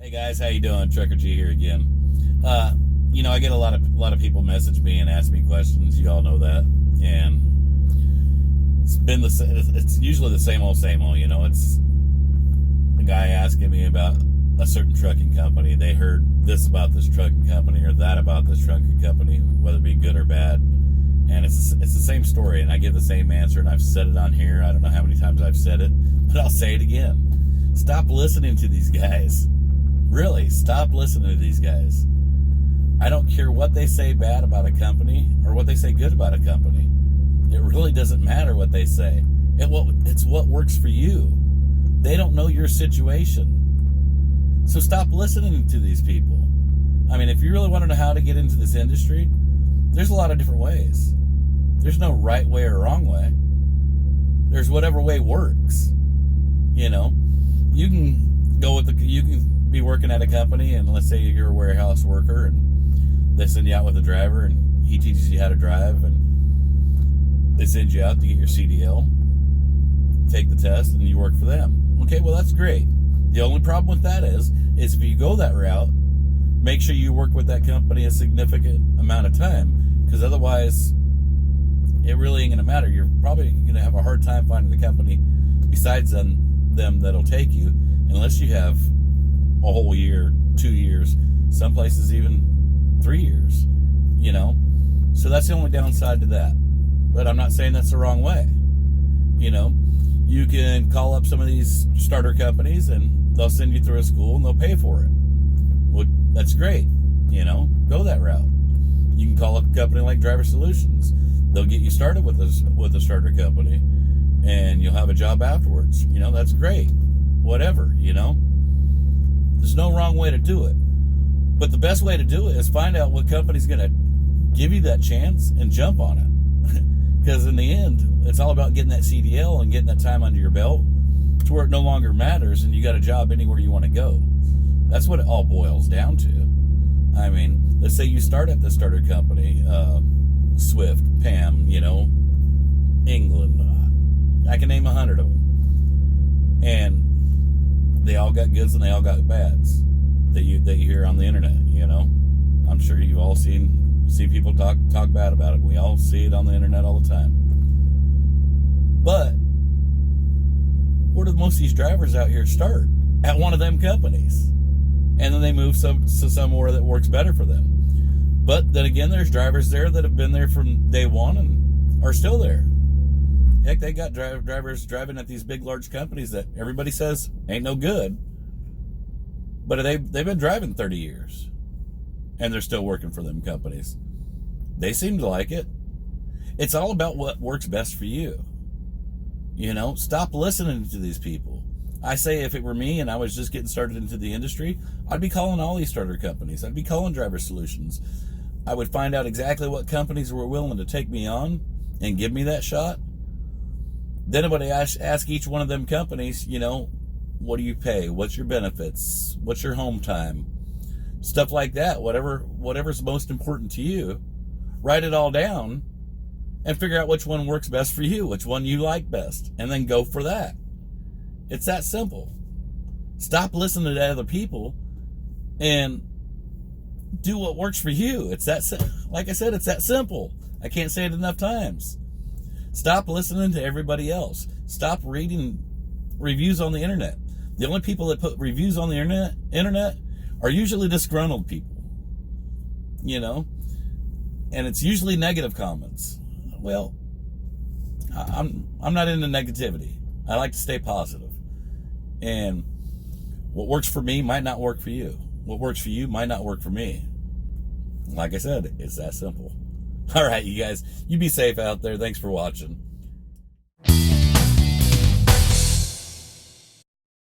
Hey guys, how you doing? Trucker G here again. I get a lot of people message me and ask me questions. You all know that, and it's usually the same old. It's the guy asking me about a certain trucking company. They heard this about this trucking company or that about this trucking company, whether it be good or bad, and it's the same story. And I give the same answer, and I've said it on here. I don't know how many times I've said it, but I'll say it again. Stop listening to these guys. Really, stop listening to these guys. I don't care what they say bad about a company or what they say good about a company. It really doesn't matter what they say. It's what works for you. They don't know your situation. So stop listening to these people. I mean, if you really want to know how to get into this industry, there's a lot of different ways. There's no right way or wrong way. There's whatever way works. You can be working at a company, and let's say you're a warehouse worker, and they send you out with a driver, and he teaches you how to drive, and they send you out to get your CDL, take the test, and you work for them. Okay, well, that's great. The only problem with that is if you go that route, make sure you work with that company a significant amount of time, because otherwise it really ain't going to matter. You're probably going to have a hard time finding the company besides them that'll take you, unless you have a whole year, 2 years, some places even 3 years, So that's the only downside to that. But I'm not saying that's the wrong way. You can call up some of these starter companies and they'll send you through a school and they'll pay for it. Well, that's great. Go that route. You can call up a company like Driver Solutions. They'll get you started with a starter company and you'll have a job afterwards. That's great. Whatever, There's no wrong way to do it. But the best way to do it is find out what company's going to give you that chance and jump on it. Because in the end, it's all about getting that CDL and getting that time under your belt to where it no longer matters and you got a job anywhere you want to go. That's what it all boils down to. I mean, let's say you start at the starter company, Swift, Pam, England. I can name 100 of them. And they all got goods and they all got bads that you hear on the internet. I'm sure you've all seen people talk bad about it. We all see it on the internet all the time. But where do most of these drivers out here start? At one of them companies, and then they move somewhere that works better for them. But then again, there's drivers there that have been there from day one and are still there. Heck, they got drivers driving at these big, large companies that everybody says ain't no good. But they've been driving 30 years. And they're still working for them companies. They seem to like it. It's all about what works best for you. Stop listening to these people. I say if it were me and I was just getting started into the industry, I'd be calling all these starter companies. I'd be calling Driver Solutions. I would find out exactly what companies were willing to take me on and give me that shot. Then I would ask each one of them companies, what do you pay? What's your benefits? What's your home time? Stuff like that. Whatever's most important to you. Write it all down and figure out which one works best for you, which one you like best, and then go for that. It's that simple. Stop listening to other people and do what works for you. Like I said, it's that simple. I can't say it enough times. Stop listening to everybody else. Stop reading reviews on the internet. The only people that put reviews on the internet are usually disgruntled people. And it's usually negative comments. Well, I'm not into negativity. I like to stay positive. And what works for me might not work for you. What works for you might not work for me. Like I said, it's that simple. All right, you guys, you be safe out there. Thanks for watching.